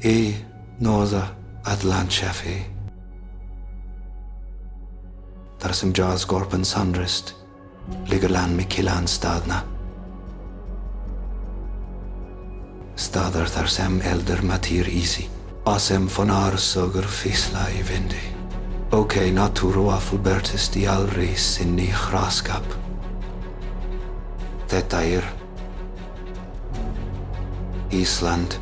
E noza Atlantschafi. Dar sem jazz gorpen sandrist, Ligerland Mikilan stadna. Stadar thar sem elder matir easy, Asem von Arsuger fisla I vindi. Okay, naturo afubertis di alris in ni chraskap. Detair. Iceland.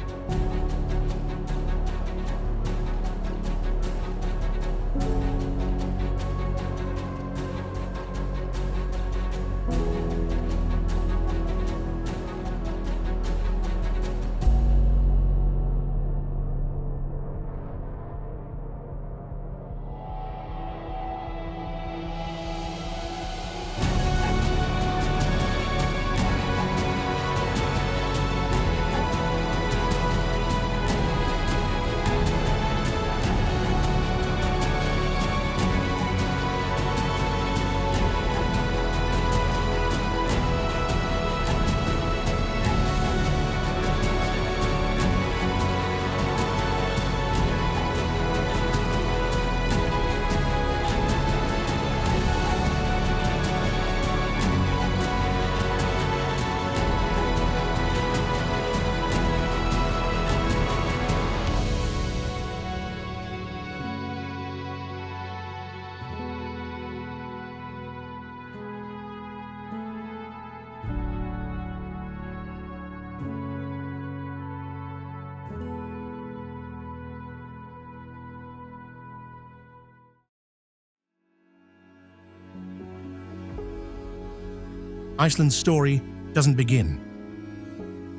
Iceland's story doesn't begin.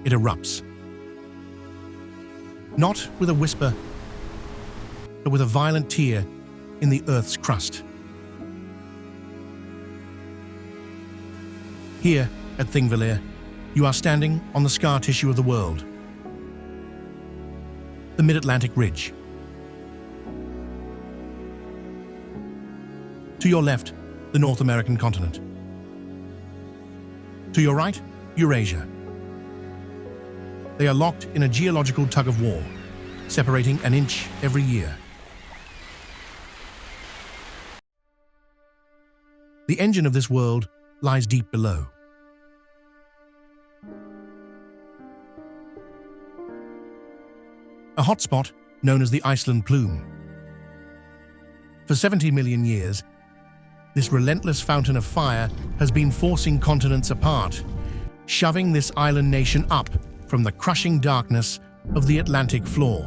It erupts. Not with a whisper, but with a violent tear in the Earth's crust. Here, at Thingvellir, you are standing on the scar tissue of the world, the Mid-Atlantic Ridge. To your left, the North American continent. To your right, Eurasia. They are locked in a geological tug-of-war, separating an inch every year. The engine of this world lies deep below. A hotspot known as the Iceland plume. For 70 million years, this relentless fountain of fire has been forcing continents apart, shoving this island nation up from the crushing darkness of the Atlantic floor.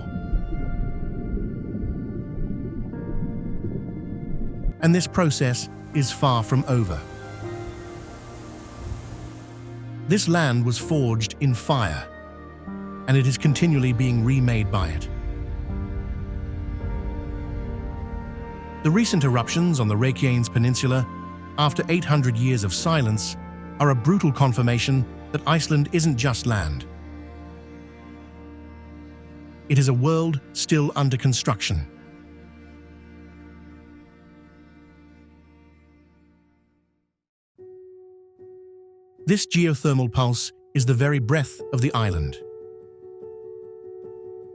And this process is far from over. This land was forged in fire, and it is continually being remade by it. The recent eruptions on the Reykjanes Peninsula, after 800 years of silence, are a brutal confirmation that Iceland isn't just land. It is a world still under construction. This geothermal pulse is the very breath of the island.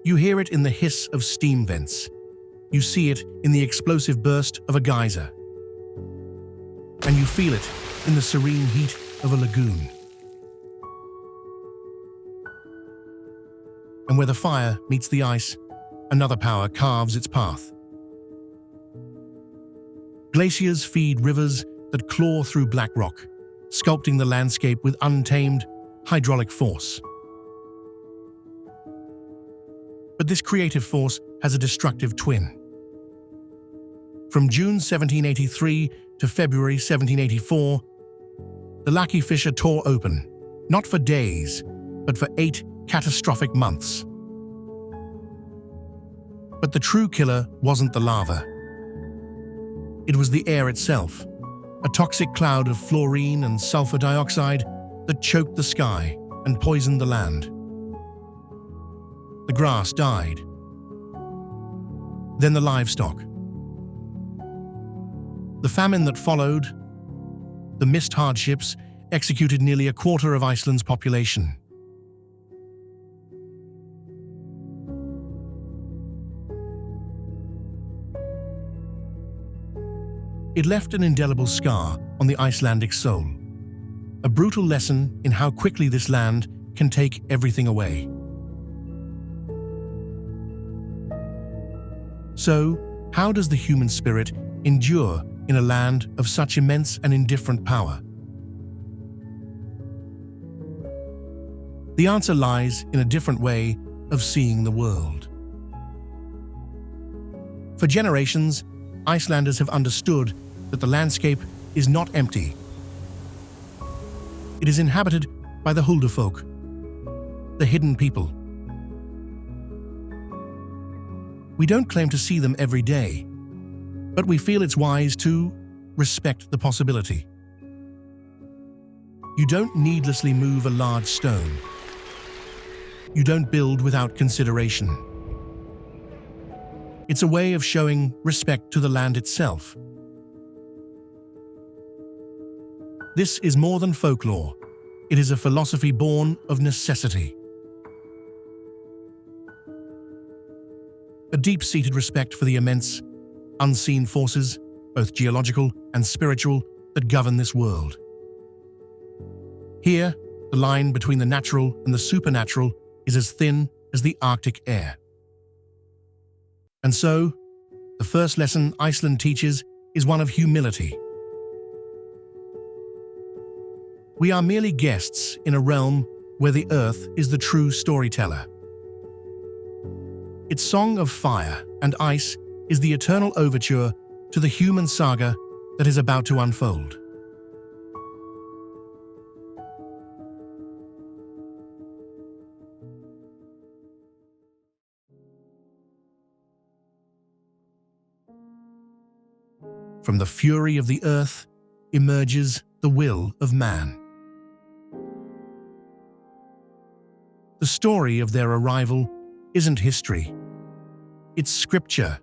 You hear it in the hiss of steam vents. You see it in the explosive burst of a geyser. And you feel it in the serene heat of a lagoon. And where the fire meets the ice, another power carves its path. Glaciers feed rivers that claw through black rock, sculpting the landscape with untamed hydraulic force. But this creative force has a destructive twin. From June 1783 to February 1784, the Laki fissure tore open, not for days, but for 8 catastrophic months. But the true killer wasn't the lava. It was the air itself, a toxic cloud of fluorine and sulfur dioxide that choked the sky and poisoned the land. The grass died. Then the livestock. The famine that followed, the missed hardships, executed nearly a quarter of Iceland's population. It left an indelible scar on the Icelandic soul, a brutal lesson in how quickly this land can take everything away. So, how does the human spirit endure in a land of such immense and indifferent power? The answer lies in a different way of seeing the world. For generations, Icelanders have understood that the landscape is not empty. It is inhabited by the Huldufolk, the hidden people. We don't claim to see them every day, but we feel it's wise to respect the possibility. You don't needlessly move a large stone. You don't build without consideration. It's a way of showing respect to the land itself. This is more than folklore. It is a philosophy born of necessity. A deep-seated respect for the immense, unseen forces, both geological and spiritual, that govern this world. Here, the line between the natural and the supernatural is as thin as the Arctic air. And so, the first lesson Iceland teaches is one of humility. We are merely guests in a realm where the earth is the true storyteller. Its song of fire and ice is the eternal overture to the human saga that is about to unfold. From the fury of the earth emerges the will of man. The story of their arrival isn't history. It's scripture,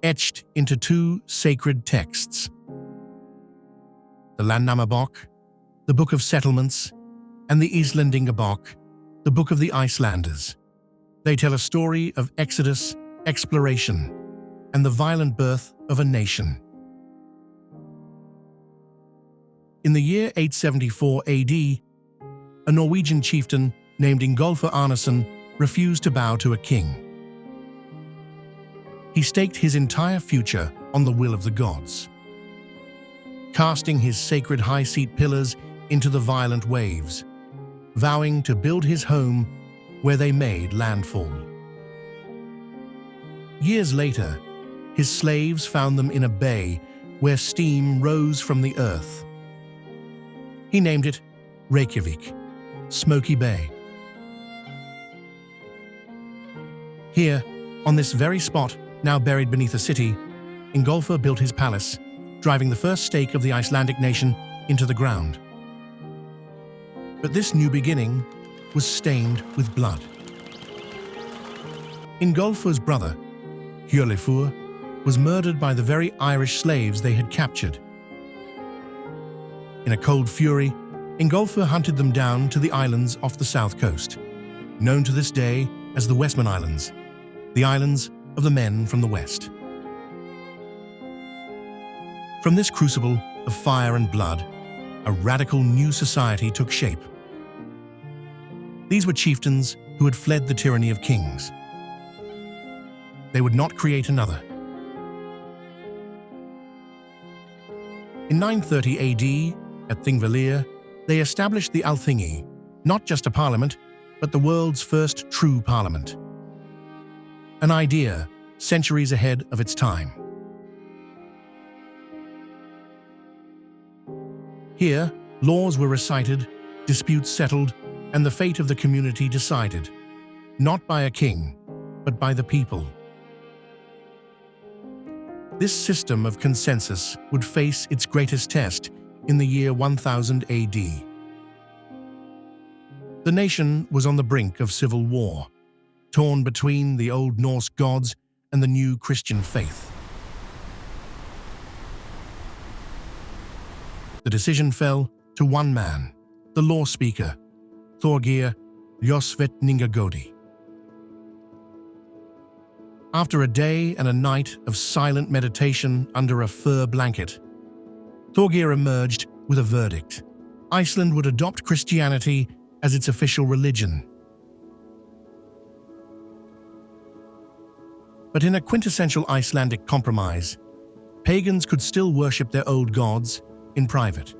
etched into two sacred texts. The Landnámabók, the Book of Settlements, and the Íslendingabók, the Book of the Icelanders. They tell a story of exodus, exploration, and the violent birth of a nation. In the year 874 AD, a Norwegian chieftain named Ingolfur Arnason refused to bow to a king. He staked his entire future on the will of the gods, casting his sacred high-seat pillars into the violent waves, vowing to build his home where they made landfall. Years later, his slaves found them in a bay where steam rose from the earth. He named it Reykjavik, Smoky Bay. Here, on this very spot, now buried beneath a city, Ingolfur built his palace, driving the first stake of the Icelandic nation into the ground. But this new beginning was stained with blood. Ingolfur's brother, Hjörleifur, was murdered by the very Irish slaves they had captured. In a cold fury, Ingolfur hunted them down to the islands off the south coast, known to this day as the Westman Islands, the islands of the men from the west. From this crucible of fire and blood, a radical new society took shape. These were chieftains who had fled the tyranny of kings. They would not create another. In 930 AD, at Thingvellir, they established the Alþingi, not just a parliament, but the world's first true parliament. An idea centuries ahead of its time. Here, laws were recited, disputes settled, and the fate of the community decided, not by a king, but by the people. This system of consensus would face its greatest test in the year 1000 AD. The nation was on the brink of civil war, torn between the old Norse gods and the new Christian faith. The decision fell to one man, the law speaker, Thorgeir Ljósvetningagodi. After a day and a night of silent meditation under a fur blanket, Thorgeir emerged with a verdict. Iceland would adopt Christianity as its official religion. But in a quintessential Icelandic compromise, pagans could still worship their old gods in private.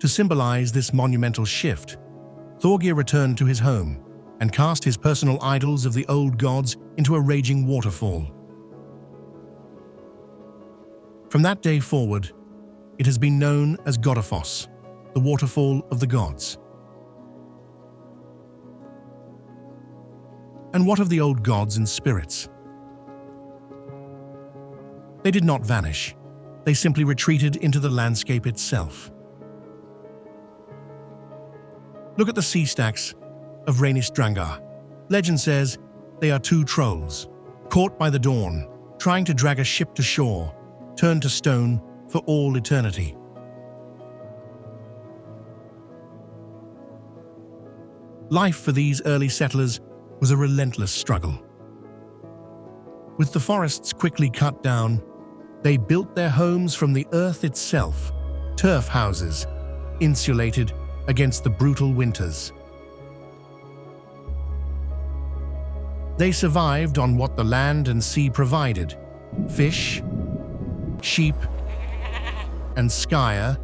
To symbolize this monumental shift, Thorgeir returned to his home and cast his personal idols of the old gods into a raging waterfall. From that day forward, it has been known as Godafoss, the waterfall of the gods. And what of the old gods and spirits? They did not vanish. They simply retreated into the landscape itself. Look at the sea stacks of Reynisdrangar. Legend says they are two trolls, caught by the dawn, trying to drag a ship to shore, turned to stone for all eternity. Life for these early settlers was a relentless struggle. With the forests quickly cut down, they built their homes from the earth itself, turf houses, insulated against the brutal winters. They survived on what the land and sea provided: fish, sheep, and skyer,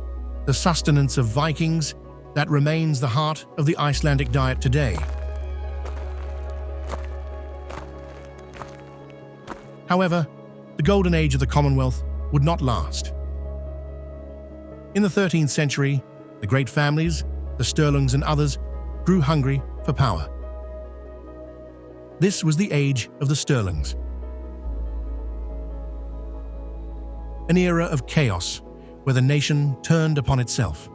the sustenance of Vikings that remains the heart of the Icelandic diet today. However, the golden age of the Commonwealth would not last. In the 13th century, the great families, the Sturlungs and others, grew hungry for power. This was the age of the Sturlungs. An era of chaos where the nation turned upon itself.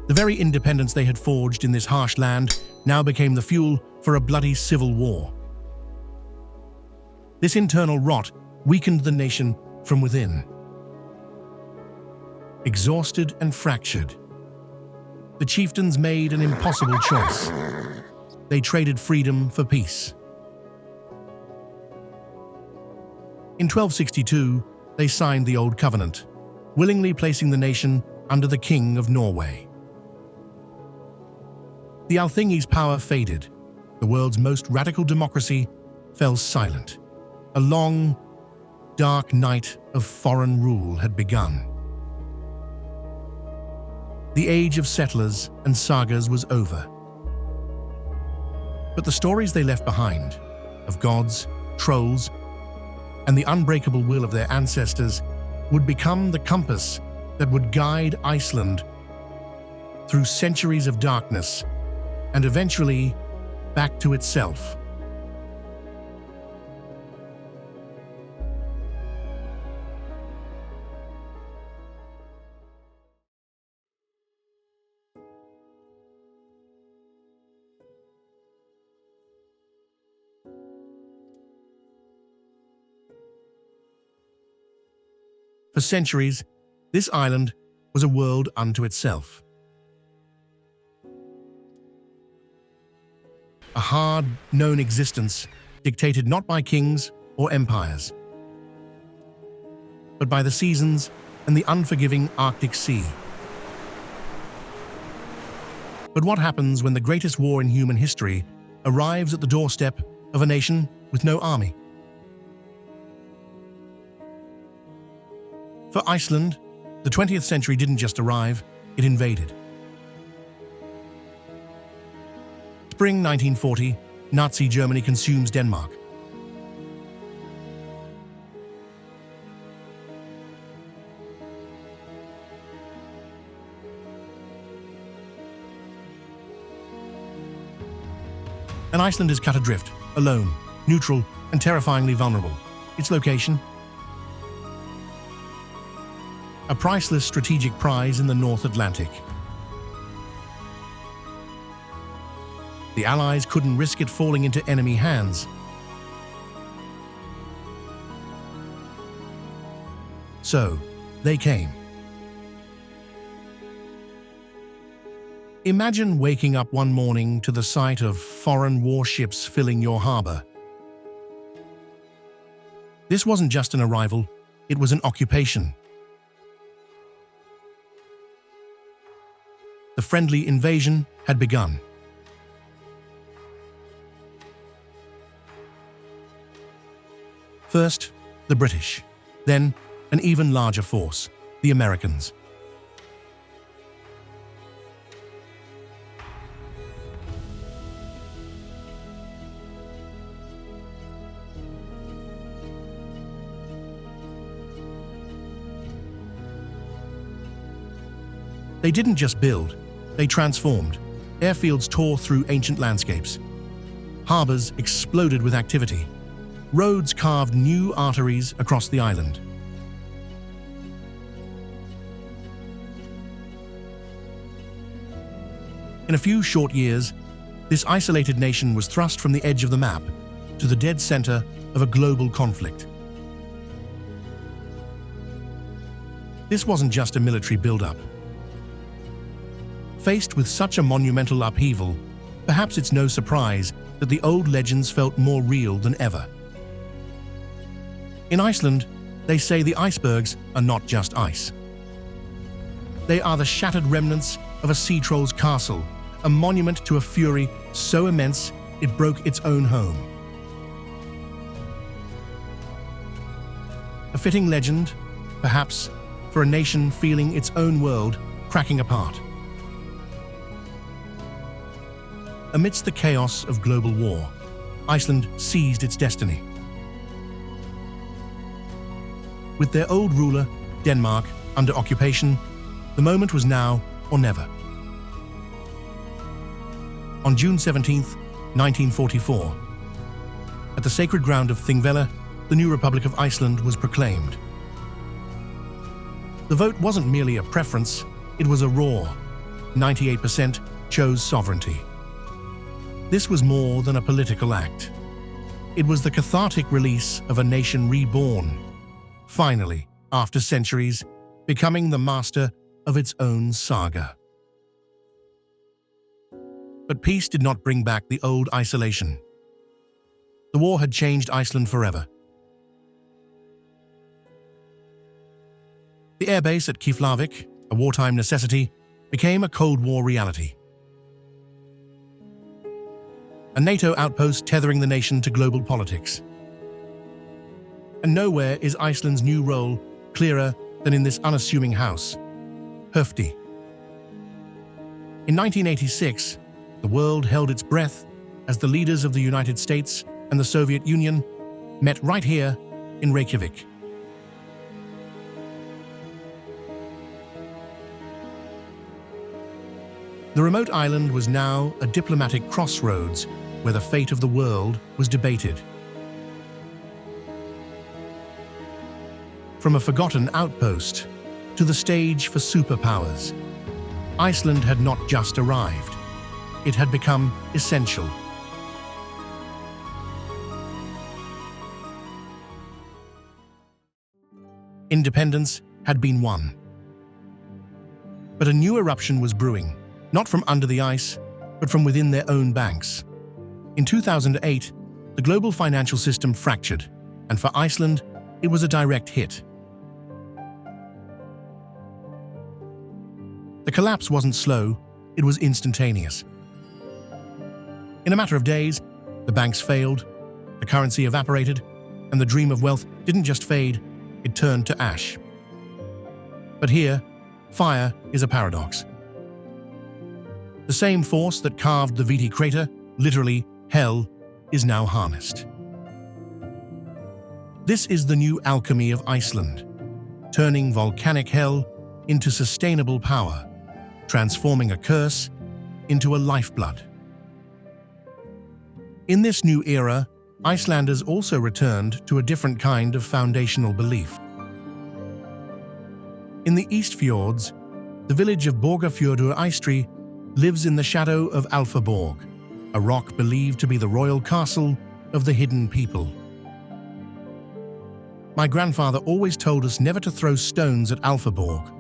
The very independence they had forged in this harsh land now became the fuel for a bloody civil war. This internal rot weakened the nation from within. Exhausted and fractured, the chieftains made an impossible choice. They traded freedom for peace. In 1262, they signed the Old Covenant, willingly placing the nation under the King of Norway. The Althing's power faded. The world's most radical democracy fell silent. A long, dark night of foreign rule had begun. The age of settlers and sagas was over. But the stories they left behind, of gods, trolls, and the unbreakable will of their ancestors, would become the compass that would guide Iceland through centuries of darkness and eventually back to itself. For centuries, this island was a world unto itself. A hard, known existence dictated not by kings or empires, but by the seasons and the unforgiving Arctic Sea. But what happens when the greatest war in human history arrives at the doorstep of a nation with no army? For Iceland, the 20th century didn't just arrive, it invaded. Spring 1940, Nazi Germany consumes Denmark. And Iceland is cut adrift, alone, neutral, and terrifyingly vulnerable. Its location? A priceless strategic prize in the North Atlantic. The Allies couldn't risk it falling into enemy hands. So, they came. Imagine waking up one morning to the sight of foreign warships filling your harbor. This wasn't just an arrival, it was an occupation. The friendly invasion had begun. First, the British, then an even larger force, the Americans. They didn't just build, they transformed. Airfields tore through ancient landscapes. Harbors exploded with activity. Roads carved new arteries across the island. In a few short years, this isolated nation was thrust from the edge of the map to the dead center of a global conflict. This wasn't just a military buildup. Faced with such a monumental upheaval, perhaps it's no surprise that the old legends felt more real than ever. In Iceland, they say the icebergs are not just ice. They are the shattered remnants of a sea troll's castle, a monument to a fury so immense it broke its own home. A fitting legend, perhaps, for a nation feeling its own world cracking apart. Amidst the chaos of global war, Iceland seized its destiny. With their old ruler, Denmark, under occupation, the moment was now or never. On June 17, 1944, at the sacred ground of Thingvellir, the new Republic of Iceland was proclaimed. The vote wasn't merely a preference, it was a roar. 98% chose sovereignty. This was more than a political act. It was the cathartic release of a nation reborn, finally, after centuries, becoming the master of its own saga. But peace did not bring back the old isolation. The war had changed Iceland forever. The airbase at Keflavik, a wartime necessity, became a Cold War reality. A NATO outpost tethering the nation to global politics. And nowhere is Iceland's new role clearer than in this unassuming house, Höfti. In 1986, the world held its breath as the leaders of the United States and the Soviet Union met right here in Reykjavik. The remote island was now a diplomatic crossroads where the fate of the world was debated. From a forgotten outpost to the stage for superpowers, Iceland had not just arrived, it had become essential. Independence had been won. But a new eruption was brewing, not from under the ice, but from within their own banks. In 2008, the global financial system fractured, and for Iceland, it was a direct hit. The collapse wasn't slow, it was instantaneous. In a matter of days, the banks failed, the currency evaporated, and the dream of wealth didn't just fade, it turned to ash. But here, fire is a paradox. The same force that carved the Viti crater, literally hell, is now harnessed. This is the new alchemy of Iceland, turning volcanic hell into sustainable power, transforming a curse into a lifeblood. In this new era, Icelanders also returned to a different kind of foundational belief. In the East Fjords, the village of Borgarfjörður Eystri lives in the shadow of Alfaborg, a rock believed to be the royal castle of the hidden people. My grandfather always told us never to throw stones at Alfaborg.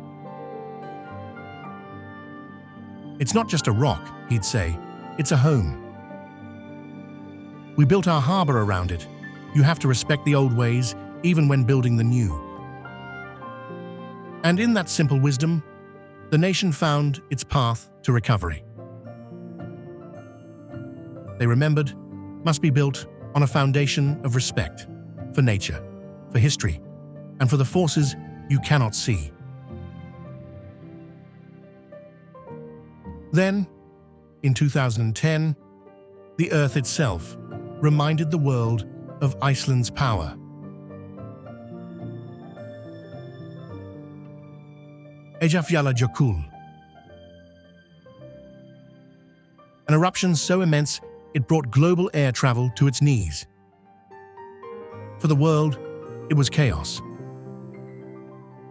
It's not just a rock, he'd say, it's a home. We built our harbor around it. You have to respect the old ways, even when building the new. And in that simple wisdom, the nation found its path to recovery. They remembered must be built on a foundation of respect for nature, for history, and for the forces you cannot see. Then, in 2010, the Earth itself reminded the world of Iceland's power. Geological. An eruption so immense it brought global air travel to its knees. For the world, it was chaos.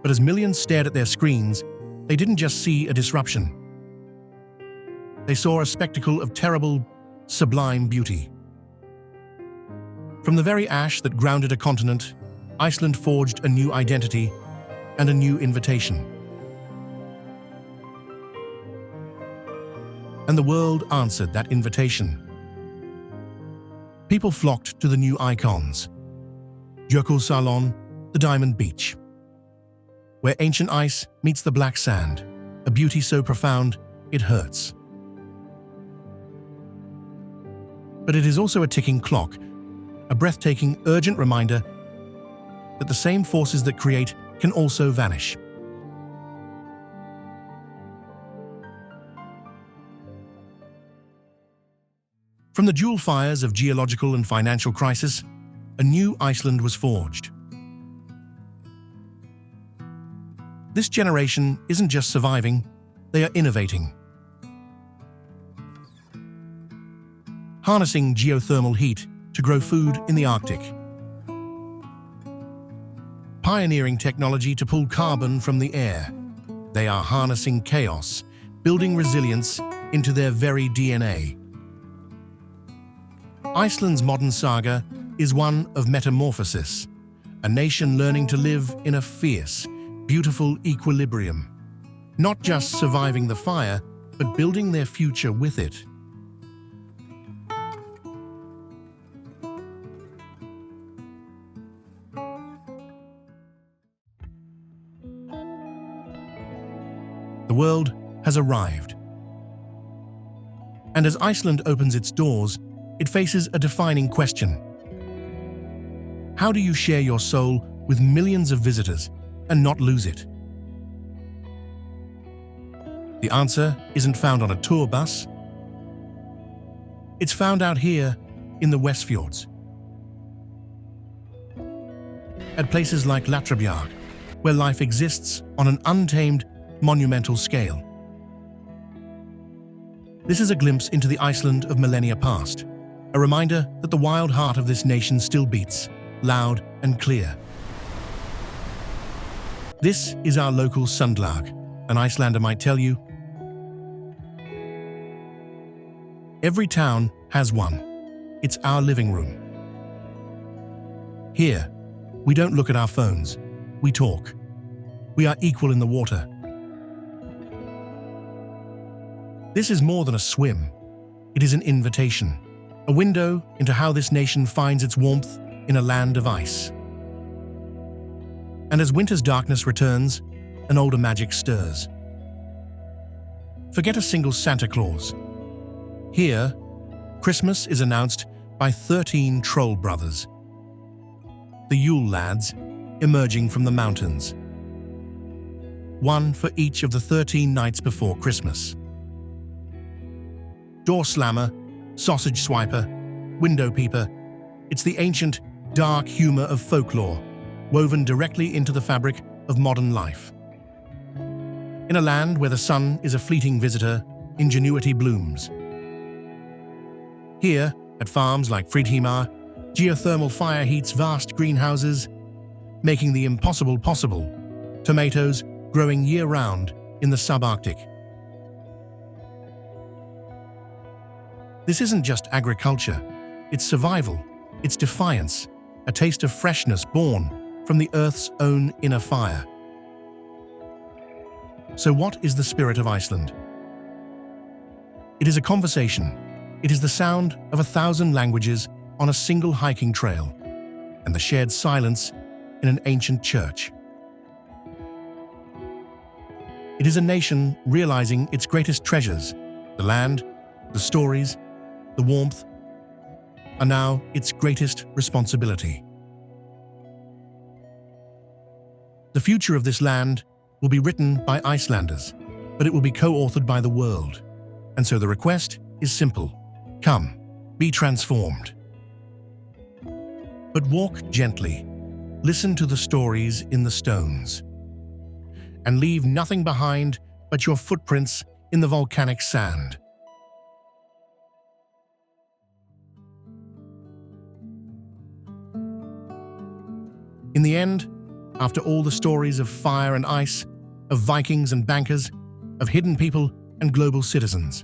But as millions stared at their screens, they didn't just see a disruption. They saw a spectacle of terrible, sublime beauty. From the very ash that grounded a continent, Iceland forged a new identity and a new invitation. And the world answered that invitation. People flocked to the new icons. Salon, the Diamond Beach, where ancient ice meets the black sand, a beauty so profound it hurts. But it is also a ticking clock, a breathtaking, urgent reminder that the same forces that create can also vanish. From the dual fires of geological and financial crisis, a new Iceland was forged. This generation isn't just surviving, they are innovating. Harnessing geothermal heat to grow food in the Arctic. Pioneering technology to pull carbon from the air. They are harnessing chaos, building resilience into their very DNA. Iceland's modern saga is one of metamorphosis, a nation learning to live in a fierce, beautiful equilibrium, not just surviving the fire, but building their future with it. The world has arrived. And as Iceland opens its doors, it faces a defining question. How do you share your soul with millions of visitors and not lose it? The answer isn't found on a tour bus. It's found out here in the Westfjords. At places like Latrabjarg, where life exists on an untamed, monumental scale. This is a glimpse into the Iceland of millennia past, a reminder that the wild heart of this nation still beats, loud and clear. This is our local Sundlag, an Icelander might tell you. Every town has one. It's our living room. Here, we don't look at our phones. We talk. We are equal in the water. This is more than a swim. It is an invitation, a window into how this nation finds its warmth in a land of ice. And as winter's darkness returns, an older magic stirs. Forget a single Santa Claus. Here, Christmas is announced by 13 troll brothers, the Yule lads, emerging from the mountains. One for each of the 13 nights before Christmas. Door slammer, sausage swiper, window peeper, it's the ancient, dark humor of folklore, woven directly into the fabric of modern life. In a land where the sun is a fleeting visitor, ingenuity blooms. Here, at farms like Fridheimar, geothermal fire heats vast greenhouses, making the impossible possible, tomatoes growing year-round in the subarctic. This isn't just agriculture, it's survival, it's defiance, a taste of freshness born from the Earth's own inner fire. So what is the spirit of Iceland? It is a conversation. It is the sound of 1,000 languages on a single hiking trail, and the shared silence in an ancient church. It is a nation realizing its greatest treasures, the land, the stories, the warmth, are now its greatest responsibility. The future of this land will be written by Icelanders, but it will be co-authored by the world. And so the request is simple. Come, be transformed. But walk gently, listen to the stories in the stones, and leave nothing behind but your footprints in the volcanic sand. In the end, after all the stories of fire and ice, of Vikings and bankers, of hidden people and global citizens,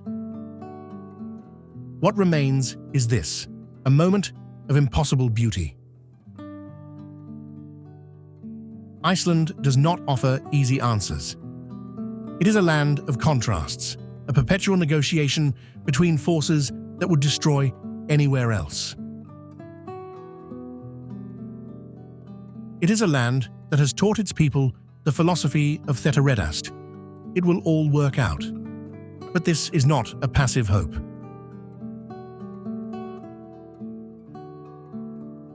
what remains is this, a moment of impossible beauty. Iceland does not offer easy answers. It is a land of contrasts, a perpetual negotiation between forces that would destroy anywhere else. It is a land that has taught its people the philosophy of theta redast. It will all work out. But this is not a passive hope.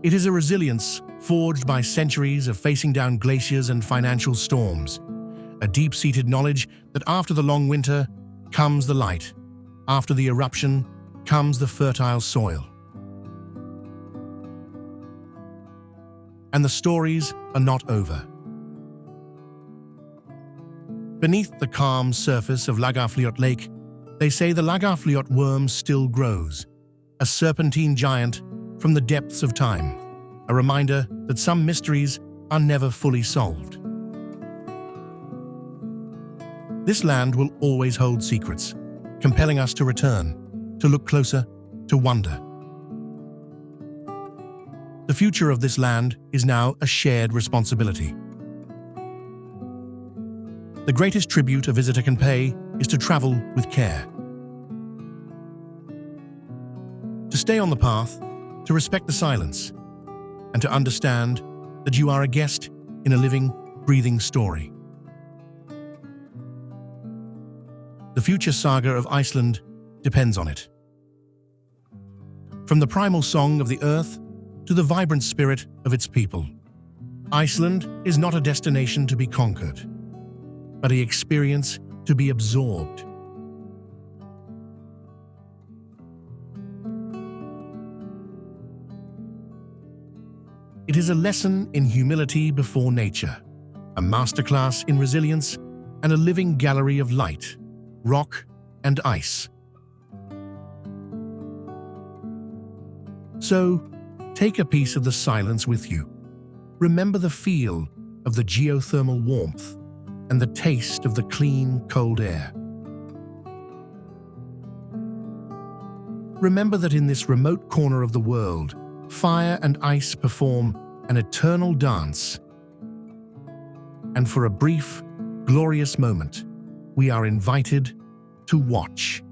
It is a resilience forged by centuries of facing down glaciers and financial storms, a deep-seated knowledge that after the long winter comes the light, after the eruption comes the fertile soil. And the stories are not over. Beneath the calm surface of Lagarfljót Lake, they say the Lagarfljót worm still grows, a serpentine giant from the depths of time, a reminder that some mysteries are never fully solved. This land will always hold secrets, compelling us to return, to look closer, to wonder. The future of this land is now a shared responsibility. The greatest tribute a visitor can pay is to travel with care. To stay on the path, to respect the silence, and to understand that you are a guest in a living, breathing story. The future saga of Iceland depends on it. From the primal song of the earth to the vibrant spirit of its people, Iceland is not a destination to be conquered, but an experience to be absorbed. It is a lesson in humility before nature, a masterclass in resilience, and a living gallery of light, rock, and ice. So, take a piece of the silence with you. Remember the feel of the geothermal warmth and the taste of the clean, cold air. Remember that in this remote corner of the world, fire and ice perform an eternal dance. And for a brief, glorious moment, we are invited to watch.